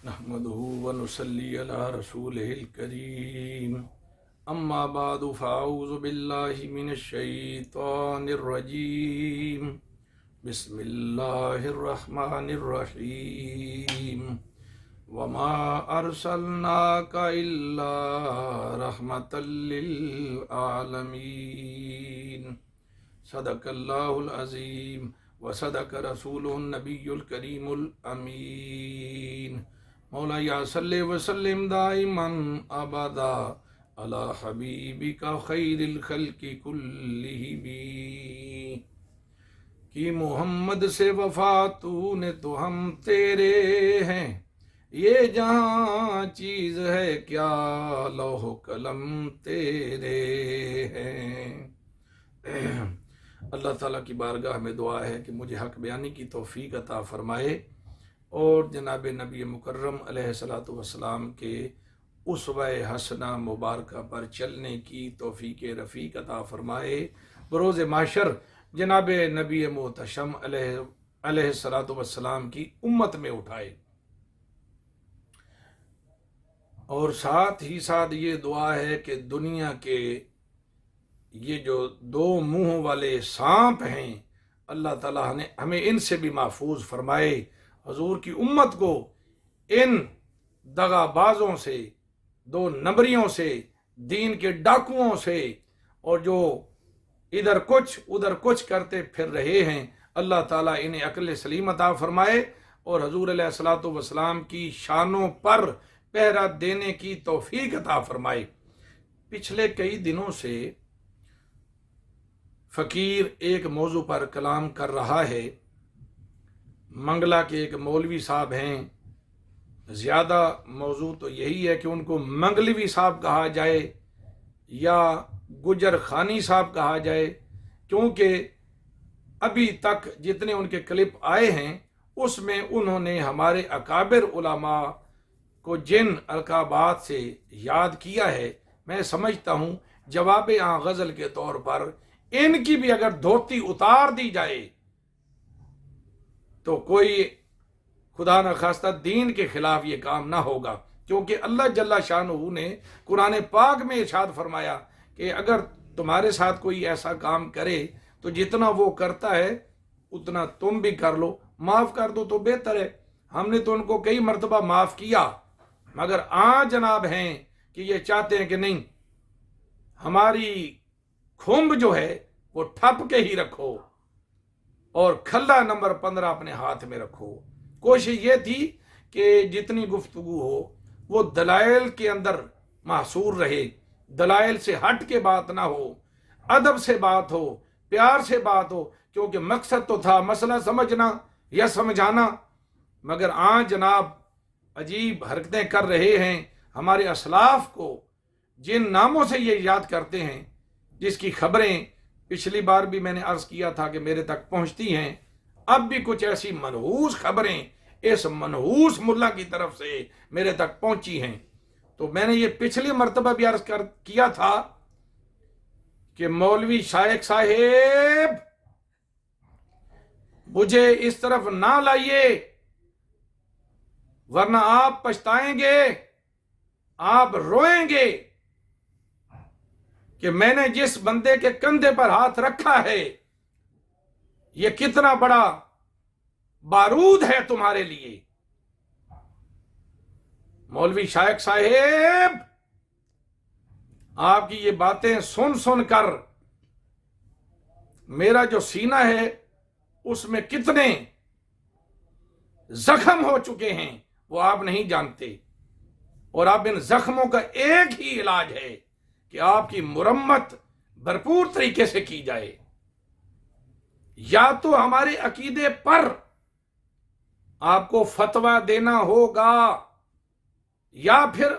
نحمده ونصلي على رسوله الكريم اما بعد فاعوذ بالله من الشيطان الرجيم بسم الله الرحمن الرحيم وما ارسلناك الا رحمة للعالمين صدق الله العظيم وصدق رسوله النبي الكريم الامين مولاي صل وسلم دائما ابدا على حبيبك خير الخلق كلهم کہ محمد سے وفا تو نے تو ہم تیرے ہیں، یہ جہاں چیز ہے کیا لوح و قلم تیرے ہیں۔ اللہ تعالیٰ کی بارگاہ میں دعا ہے کہ مجھے حق بیانی کی توفیق عطا فرمائے اور جناب نبی مکرم علیہ الصلوۃ والسلام کے اسوہ حسنہ مبارکہ پر چلنے کی توفیق رفیق عطا فرمائے، بروز محشر جناب نبی محتشم علیہ الصلوۃ والسلام کی امت میں اٹھائے۔ اور ساتھ ہی ساتھ یہ دعا ہے کہ دنیا کے یہ جو دو منہ والے سانپ ہیں، اللہ تعالیٰ نے ہمیں ان سے بھی محفوظ فرمائے، حضور کی امت کو ان دغا بازوں سے، دو نمبریوں سے، دین کے ڈاکوؤں سے، اور جو ادھر کچھ ادھر کچھ کرتے پھر رہے ہیں، اللہ تعالیٰ انہیں عقل سلیم عطا فرمائے اور حضور علیہ الصلوۃ والسلام کی شانوں پر پہرا دینے کی توفیق عطا فرمائے۔ پچھلے کئی دنوں سے فقیر ایک موضوع پر کلام کر رہا ہے۔ منگلہ کے ایک مولوی صاحب ہیں، زیادہ موضوع تو یہی ہے کہ ان کو منگلوی صاحب کہا جائے یا گجر خانی صاحب کہا جائے، کیونکہ ابھی تک جتنے ان کے کلپ آئے ہیں اس میں انہوں نے ہمارے اکابر علماء کو جن القابات سے یاد کیا ہے، میں سمجھتا ہوں جواب غزل کے طور پر ان کی بھی اگر دھوتی اتار دی جائے تو کوئی خدا نخواستہ دین کے خلاف یہ کام نہ ہوگا، کیونکہ اللہ جل شانہ نے قرآن پاک میں ارشاد فرمایا کہ اگر تمہارے ساتھ کوئی ایسا کام کرے تو جتنا وہ کرتا ہے اتنا تم بھی کر لو، معاف کر دو تو بہتر ہے۔ ہم نے تو ان کو کئی مرتبہ معاف کیا، مگر جناب ہیں کہ یہ چاہتے ہیں کہ نہیں، ہماری کھمب جو ہے وہ ٹھپ کے ہی رکھو اور کھلا نمبر 15 اپنے ہاتھ میں رکھو۔ کوشش یہ تھی کہ جتنی گفتگو ہو وہ دلائل کے اندر محصور رہے، دلائل سے ہٹ کے بات نہ ہو، ادب سے بات ہو، پیار سے بات ہو، کیونکہ مقصد تو تھا مسئلہ سمجھنا یا سمجھانا، مگر جناب عجیب حرکتیں کر رہے ہیں۔ ہمارے اسلاف کو جن ناموں سے یہ یاد کرتے ہیں، جس کی خبریں پچھلی بار بھی میں نے عرض کیا تھا کہ میرے تک پہنچتی ہیں، اب بھی کچھ ایسی منحوس خبریں اس منحوس ملا کی طرف سے میرے تک پہنچی ہیں۔ تو میں نے یہ پچھلی مرتبہ بھی عرض کیا تھا کہ مولوی شائخ صاحب مجھے اس طرف نہ لائیے، ورنہ آپ پچھتائیں گے، آپ روئیں گے کہ میں نے جس بندے کے کندھے پر ہاتھ رکھا ہے یہ کتنا بڑا بارود ہے تمہارے لیے۔ مولوی شائخ صاحب آپ کی یہ باتیں سن سن کر میرا جو سینہ ہے اس میں کتنے زخم ہو چکے ہیں وہ آپ نہیں جانتے، اور آپ ان زخموں کا ایک ہی علاج ہے کہ آپ کی مرمت بھرپور طریقے سے کی جائے، یا تو ہمارے عقیدے پر آپ کو فتویٰ دینا ہوگا یا پھر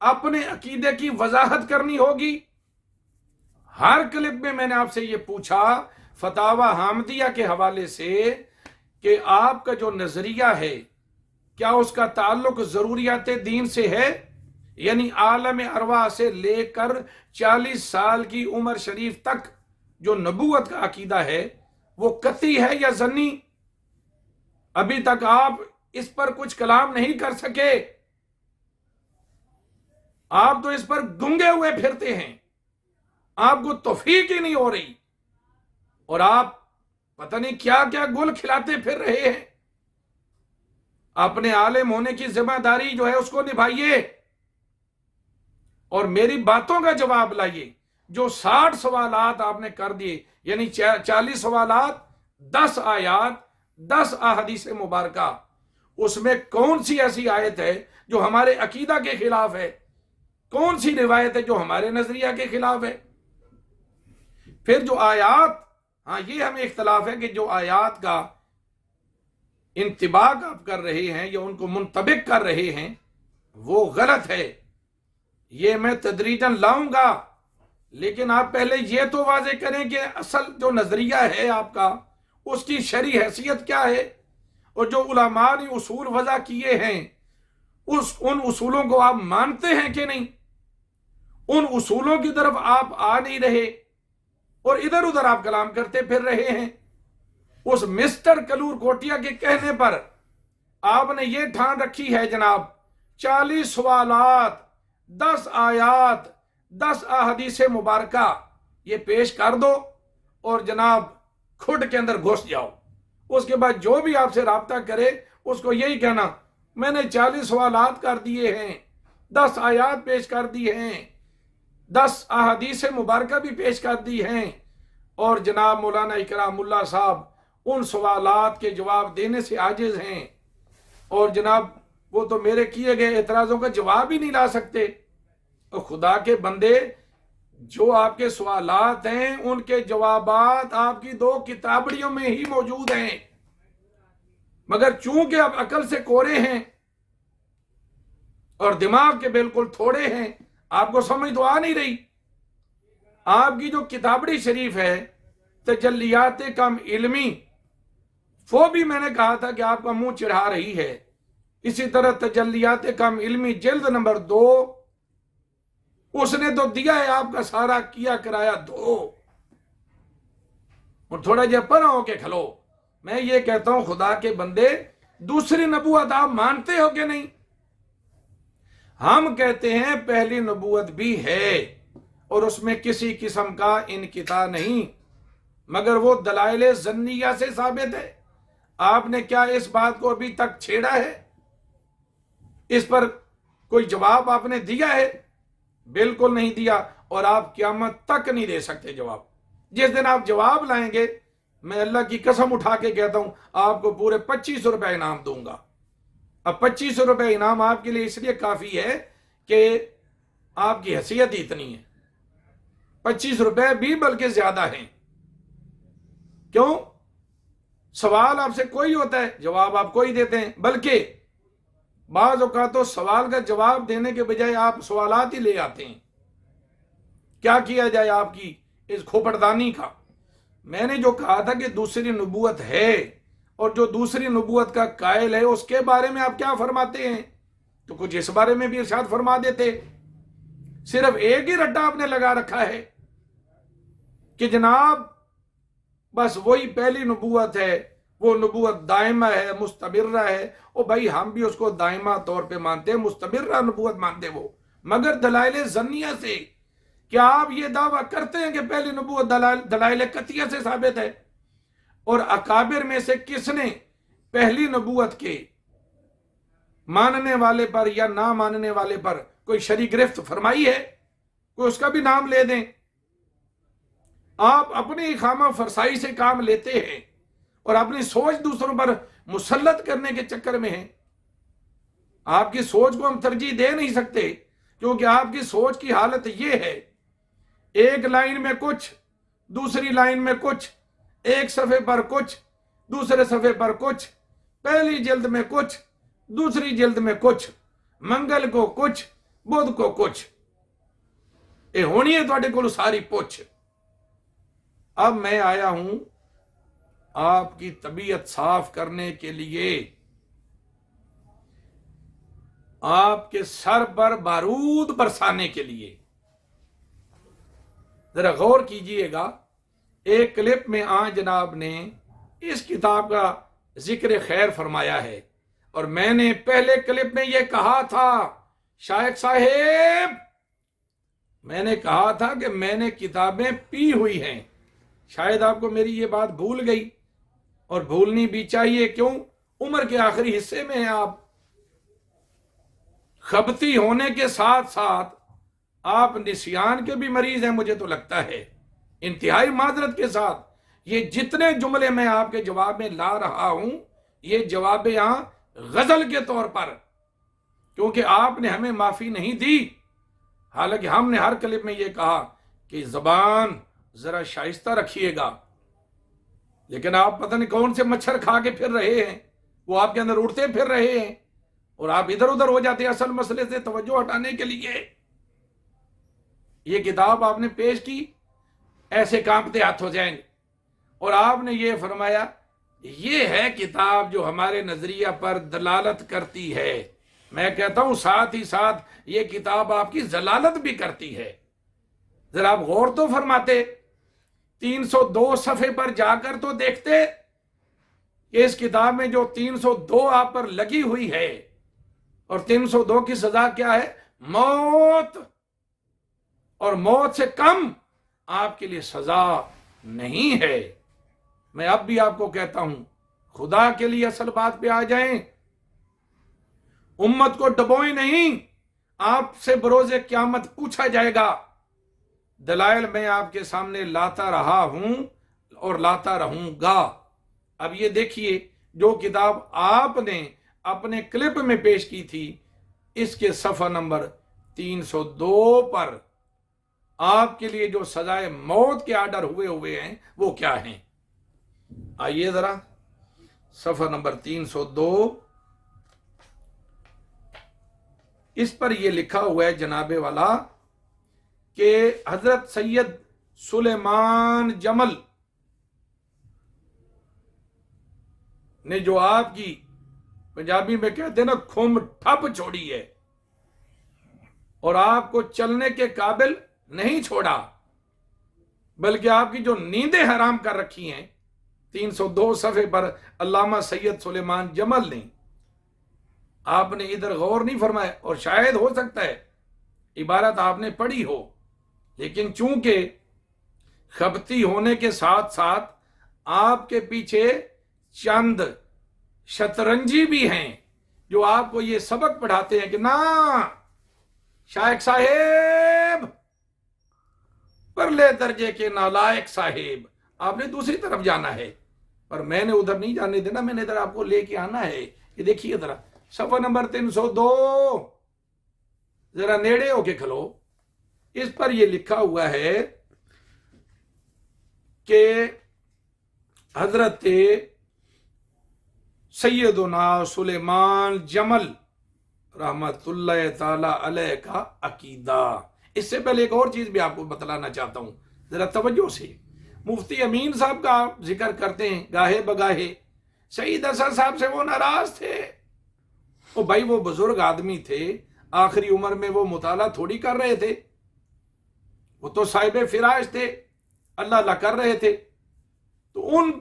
اپنے عقیدے کی وضاحت کرنی ہوگی۔ ہر کلپ میں نے آپ سے یہ پوچھا فتاوی حامدیہ کے حوالے سے کہ آپ کا جو نظریہ ہے کیا اس کا تعلق ضروریات دین سے ہے؟ یعنی عالم ارواح سے لے کر 40 سال کی عمر شریف تک جو نبوت کا عقیدہ ہے وہ قطعی ہے یا ظنی؟ ابھی تک آپ اس پر کچھ کلام نہیں کر سکے، آپ تو اس پر گنگے ہوئے پھرتے ہیں، آپ کو توفیق ہی نہیں ہو رہی، اور آپ پتہ نہیں کیا کیا گل کھلاتے پھر رہے ہیں۔ اپنے عالم ہونے کی ذمہ داری جو ہے اس کو نبھائیے اور میری باتوں کا جواب لائیے۔ جو 60 سوالات آپ نے کر دیے، یعنی 40 سوالات، 10 آیات، 10 احادیث مبارکہ، اس میں کون سی ایسی آیت ہے جو ہمارے عقیدہ کے خلاف ہے؟ کون سی روایت ہے جو ہمارے نظریہ کے خلاف ہے؟ پھر جو آیات، ہاں یہ ہمیں اختلاف ہے کہ جو آیات کا انطباق آپ کر رہے ہیں یا ان کو منطبق کر رہے ہیں وہ غلط ہے، یہ میں تدریجاً لاؤں گا، لیکن آپ پہلے یہ تو واضح کریں کہ اصل جو نظریہ ہے آپ کا اس کی شرعی حیثیت کیا ہے، اور جو علماء نے اصول وضع کیے ہیں ان اصولوں کو آپ مانتے ہیں کہ نہیں؟ ان اصولوں کی طرف آپ آ نہیں رہے اور ادھر ادھر آپ کلام کرتے پھر رہے ہیں۔ اس مسٹر کلور کوٹیا کے کہنے پر آپ نے یہ ٹھان رکھی ہے جناب 40 سوالات، 10 آیات، 10 احادیث مبارکہ یہ پیش کر دو اور جناب کھڈ کے اندر گھس جاؤ۔ اس کے بعد جو بھی آپ سے رابطہ کرے اس کو یہی کہنا میں نے 40 سوالات کر دیے ہیں، 10 آیات پیش کر دی ہیں، 10 احادیث مبارکہ بھی پیش کر دی ہیں، اور جناب مولانا اکرام اللہ صاحب ان سوالات کے جواب دینے سے عاجز ہیں، اور جناب وہ تو میرے کیے گئے اعتراضوں کا جواب ہی نہیں لا سکتے۔ اور خدا کے بندے، جو آپ کے سوالات ہیں ان کے جوابات آپ کی 2 کتابڑیوں میں ہی موجود ہیں، مگر چونکہ آپ عقل سے کورے ہیں اور دماغ کے بالکل تھوڑے ہیں، آپ کو سمجھ تو آ نہیں رہی۔ آپ کی جو کتابڑی شریف ہے تجلیات کم علمی، وہ بھی میں نے کہا تھا کہ آپ کا منہ چڑھا رہی ہے۔ اسی طرح تجلیات کم علمی جلد نمبر 2، اس نے تو دیا ہے آپ کا سارا کیا کرایا دو، اور تھوڑا جہا پرا ہو کے کھلو۔ میں یہ کہتا ہوں خدا کے بندے، دوسری نبوت آپ مانتے ہو کہ نہیں؟ ہم کہتے ہیں پہلی نبوت بھی ہے اور اس میں کسی قسم کا انقطاع نہیں، مگر وہ دلائل ظنیہ سے ثابت ہے۔ آپ نے کیا اس بات کو ابھی تک چھیڑا ہے؟ اس پر کوئی جواب آپ نے دیا ہے؟ بالکل نہیں دیا، اور آپ قیامت تک نہیں دے سکتے جواب۔ جس دن آپ جواب لائیں گے، میں اللہ کی قسم اٹھا کے کہتا ہوں آپ کو پورے 2500 روپے انعام دوں گا۔ اب 2500 روپے انعام آپ کے لیے اس لیے کافی ہے کہ آپ کی حیثیت ہی اتنی ہے۔ 25 روپے بھی بلکہ زیادہ ہیں۔ کیوں؟ سوال آپ سے کوئی ہوتا ہے، جواب آپ کوئی دیتے ہیں، بلکہ بعض اوقات تو سوال کا جواب دینے کے بجائے آپ سوالات ہی لے آتے ہیں۔ کیا کیا جائے آپ کی اس کھوپڑدانی کا؟ میں نے جو کہا تھا کہ دوسری نبوت ہے، اور جو دوسری نبوت کا قائل ہے اس کے بارے میں آپ کیا فرماتے ہیں؟ تو کچھ اس بارے میں بھی ارشاد فرما دیتے۔ صرف ایک ہی رٹا آپ نے لگا رکھا ہے کہ جناب بس وہی پہلی نبوت ہے، وہ نبوت دائمہ ہے، مستمرہ ہے۔ او بھائی ہم بھی اس کو دائمہ طور پہ مانتے ہیں، مستمرہ نبوت مانتے وہ، مگر دلائل ظنیہ سے۔ کیا آپ یہ دعویٰ کرتے ہیں کہ پہلی نبوت دلائل قطعیہ سے ثابت ہے؟ اور اکابر میں سے کس نے پہلی نبوت کے ماننے والے پر یا نہ ماننے والے پر کوئی شرعی گرفت فرمائی ہے؟ کوئی اس کا بھی نام لے دیں۔ آپ اپنی خامہ فرسائی سے کام لیتے ہیں اور اپنی سوچ دوسروں پر مسلط کرنے کے چکر میں ہیں۔ آپ کی سوچ کو ہم ترجیح دے نہیں سکتے، کیونکہ آپ کی سوچ کی حالت یہ ہے، ایک لائن میں کچھ، دوسری لائن میں کچھ، ایک صفحے پر کچھ، دوسرے صفحے پر کچھ، پہلی جلد میں کچھ، دوسری جلد میں کچھ، منگل کو کچھ، بدھ کو کچھ، یہ ہونی ہے تھوڑے کو ساری پوچھ۔ اب میں آیا ہوں آپ کی طبیعت صاف کرنے کے لیے، آپ کے سر پر بارود برسانے کے لیے۔ ذرا غور کیجئے گا، ایک کلپ میں جناب نے اس کتاب کا ذکر خیر فرمایا ہے۔ اور میں نے پہلے کلپ میں یہ کہا تھا شائخ صاحب، میں نے کہا تھا کہ میں نے کتابیں پی ہوئی ہیں. شاید آپ کو میری یہ بات بھول گئی، اور بھولنی بھی چاہیے. کیوں؟ عمر کے آخری حصے میں ہیں آپ. خبتی ہونے کے ساتھ ساتھ آپ نسیان کے بھی مریض ہیں مجھے تو لگتا ہے. انتہائی معذرت کے ساتھ یہ جتنے جملے میں آپ کے جواب میں لا رہا ہوں، یہ جواب یہاں غزل کے طور پر، کیونکہ آپ نے ہمیں معافی نہیں دی. حالانکہ ہم نے ہر کلپ میں یہ کہا کہ زبان ذرا شائستہ رکھیے گا، لیکن آپ پتہ نہیں کون سے مچھر کھا کے پھر رہے ہیں، وہ آپ کے اندر اڑتے پھر رہے ہیں، اور آپ ادھر ادھر ہو جاتے ہیں اصل مسئلے سے توجہ ہٹانے کے لیے. یہ کتاب آپ نے پیش کی، ایسے کانپتے ہاتھ ہو جائیں گے، اور آپ نے یہ فرمایا یہ ہے کتاب جو ہمارے نظریہ پر دلالت کرتی ہے. میں کہتا ہوں ساتھ ہی ساتھ یہ کتاب آپ کی ضلالت بھی کرتی ہے. ذرا آپ غور تو فرماتے، 302 صفحے پر جا کر تو دیکھتے کہ اس کتاب میں جو 302 آپ پر لگی ہوئی ہے، اور 302 کی سزا کیا ہے؟ موت. اور موت سے کم آپ کے لیے سزا نہیں ہے. میں اب بھی آپ کو کہتا ہوں، خدا کے لیے اصل بات پہ آ جائیں. امت کو ڈبوئیں نہیں، آپ سے بروز قیامت پوچھا جائے گا. دلائل میں آپ کے سامنے لاتا رہا ہوں اور لاتا رہوں گا. اب یہ دیکھیے، جو کتاب آپ نے اپنے کلپ میں پیش کی تھی، اس کے صفحہ نمبر 302 پر آپ کے لیے جو سزائے موت کے آرڈر ہوئے ہیں وہ کیا ہیں؟ آئیے ذرا صفحہ نمبر 302، اس پر یہ لکھا ہوا ہے جناب والا کہ حضرت سید سلیمان جمل نے جو آپ کی پنجابی میں کہتے ہیں نا کھم ٹھپ چھوڑی ہے، اور آپ کو چلنے کے قابل نہیں چھوڑا، بلکہ آپ کی جو نیندیں حرام کر رکھی ہیں. 302 صفحے پر علامہ سید سلیمان جمل نے، آپ نے ادھر غور نہیں فرمایا، اور شاید ہو سکتا ہے عبارت آپ نے پڑھی ہو، لیکن چونکہ خبتی ہونے کے ساتھ ساتھ آپ کے پیچھے چند شطرنجی بھی ہیں جو آپ کو یہ سبق پڑھاتے ہیں کہ نا شائخ صاحب، پرلے درجے کے نالائق صاحب، آپ نے دوسری طرف جانا ہے. پر میں نے ادھر نہیں جانے دینا، میں نے ادھر آپ کو لے کے آنا ہے. یہ دیکھیے ذرا صفحہ نمبر 302، ذرا نیڑے ہو کے کھلو. اس پر یہ لکھا ہوا ہے کہ حضرت سیدنا سلیمان جمل رحمت اللہ تعالی علیہ کا عقیدہ. اس سے پہلے ایک اور چیز بھی آپ کو بتلانا چاہتا ہوں، ذرا توجہ سے. مفتی امین صاحب کا ذکر کرتے ہیں گاہے بگاہے. سعید اثر صاحب سے وہ ناراض تھے. وہ بھائی وہ بزرگ آدمی تھے، آخری عمر میں وہ مطالعہ تھوڑی کر رہے تھے، وہ تو صاحب فراش تھے، اللہ اللہ کر رہے تھے. تو ان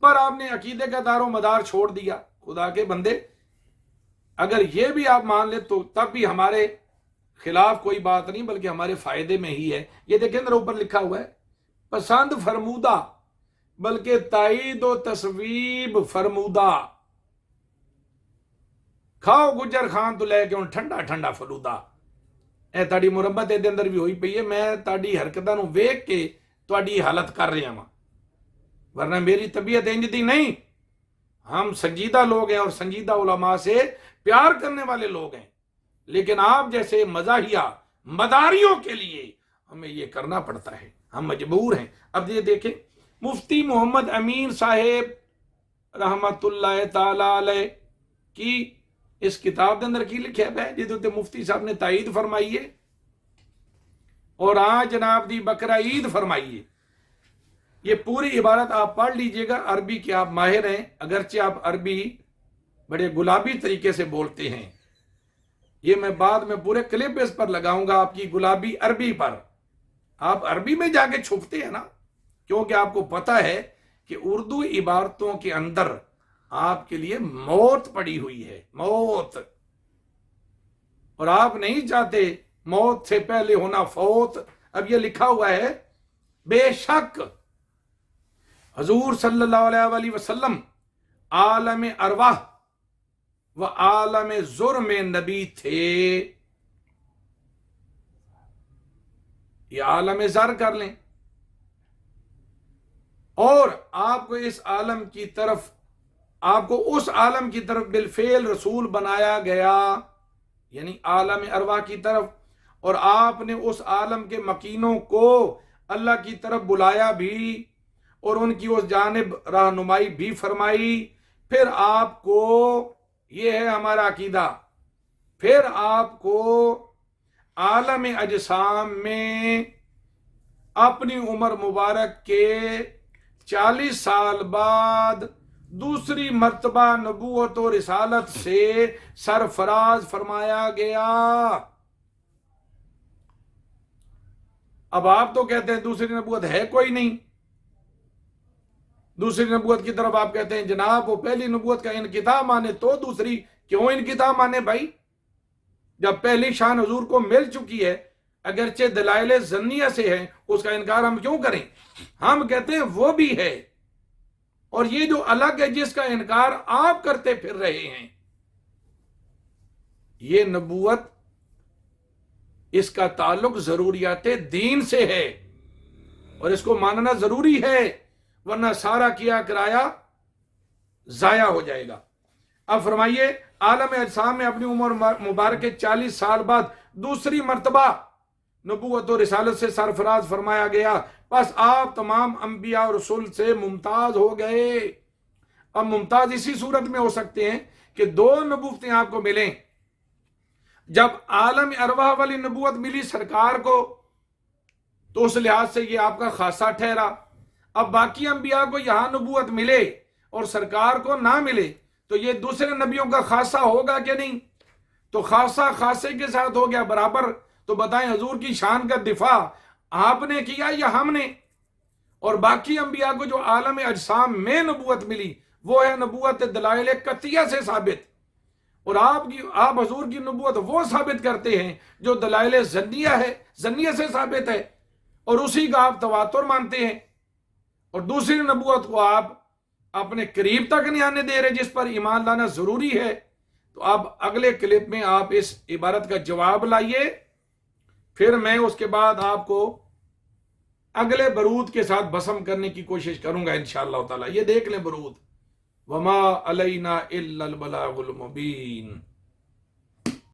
پر آپ نے عقیدے کا دار و مدار چھوڑ دیا. خدا کے بندے، اگر یہ بھی آپ مان لیں تو تب بھی ہمارے خلاف کوئی بات نہیں، بلکہ ہمارے فائدے میں ہی ہے. یہ دیکھیں ذرا اوپر لکھا ہوا ہے پسند فرمودہ، بلکہ تائید و تصویب فرمودہ. کھاؤ گجر خان تو لے کے ان ٹھنڈا ٹھنڈا فلودہ. اے تاڑی مرمت دے اندر بھی ہوئی پئی ہے. میں تاڑی حرکتاں نو ویکھ کے تواڈی حالت کر رہا ہاں، ورنہ میری طبیعت انج دی نہیں. ہم سنجیدہ لوگ ہیں اور سنجیدہ علماء سے پیار کرنے والے لوگ ہیں، لیکن آپ جیسے مزاحیہ مداریوں کے لیے ہمیں یہ کرنا پڑتا ہے، ہم مجبور ہیں. اب یہ دیکھیں مفتی محمد امین صاحب رحمت اللہ تعالی علیہ کی اس کتاب کے اندر کی لکھا ہے جدے مفتی صاحب نے تائید فرمائی ہے، اور آج جناب دی بکرا عید فرمائی ہے. یہ پوری عبارت آپ پڑھ لیجئے گا. عربی کے آپ ماہر ہیں، اگرچہ آپ عربی بڑے گلابی طریقے سے بولتے ہیں. یہ میں بعد میں پورے کلپ اس پر لگاؤں گا آپ کی گلابی عربی پر. آپ عربی میں جا کے چھپتے ہیں نا، کیونکہ آپ کو پتا ہے کہ اردو عبارتوں کے اندر آپ کے لیے موت پڑی ہوئی ہے، موت، اور آپ نہیں چاہتے موت سے پہلے ہونا فوت۔ اب یہ لکھا ہوا ہے بے شک حضور صلی اللہ علیہ وآلہ وسلم عالم ارواح و عالم ذر میں نبی تھے۔ یہ عالم ذر کر لیں، اور آپ کو اس عالم کی طرف، آپ کو اس عالم کی طرف بالفعل رسول بنایا گیا، یعنی عالم ارواح کی طرف، اور آپ نے اس عالم کے مکینوں کو اللہ کی طرف بلایا بھی، اور ان کی اس جانب رہنمائی بھی فرمائی۔ پھر آپ کو، یہ ہے ہمارا عقیدہ، پھر آپ کو عالم اجسام میں اپنی عمر مبارک کے 40 سال بعد دوسری مرتبہ نبوت و رسالت سے سرفراز فرمایا گیا۔ اب آپ تو کہتے ہیں دوسری نبوت ہے کوئی نہیں، دوسری نبوت کی طرف آپ کہتے ہیں جناب وہ پہلی نبوت کا انقطاع مانے تو دوسری کیوں انقطاع مانے بھائی، جب پہلی شان حضور کو مل چکی ہے، اگرچہ دلائل ظنیہ سے ہے، اس کا انکار ہم کیوں کریں؟ ہم کہتے ہیں وہ بھی ہے، اور یہ جو الگ ہے جس کا انکار آپ کرتے پھر رہے ہیں، یہ نبوت، اس کا تعلق ضروریات دین سے ہے، اور اس کو ماننا ضروری ہے، ورنہ سارا کیا کرایا ضائع ہو جائے گا۔ اب فرمائیے عالم اجسام میں اپنی عمر مبارک کے 40 سال بعد دوسری مرتبہ نبوت و رسالت سے سرفراز فرمایا گیا، پس آپ تمام انبیاء اور رسول سے ممتاز ہو گئے۔ اب ممتاز اسی صورت میں ہو سکتے ہیں کہ 2 نبوتیں آپ کو ملیں۔ جب عالم ارواح والی نبوت ملی سرکار کو تو اس لحاظ سے یہ آپ کا خاصہ ٹھہرا، اب باقی انبیاء کو یہاں نبوت ملے اور سرکار کو نہ ملے تو یہ دوسرے نبیوں کا خاصہ ہوگا کہ نہیں؟ تو خاصہ خاصے کے ساتھ ہو گیا برابر۔ تو بتائیں حضور کی شان کا دفاع آپ نے کیا یا ہم نے؟ اور باقی انبیاء کو جو عالم اجسام میں نبوت ملی وہ ہے نبوت دلائل قطعیہ سے ثابت، اور آپ حضور کی نبوت وہ ثابت کرتے ہیں جو دلائل ظنیہ سے ثابت ہے، اور اسی کا آپ تواتر مانتے ہیں، اور دوسری نبوت کو آپ اپنے قریب تک نہیں آنے دے رہے جس پر ایمان لانا ضروری ہے۔ تو اب اگلے کلپ میں آپ اس عبارت کا جواب لائیے، پھر میں اس کے بعد آپ کو اگلے برود کے ساتھ بسم کرنے کی کوشش کروں گا انشاءاللہ تعالی۔ یہ دیکھ لیں برود، وما علینا الا البلاغ المبین۔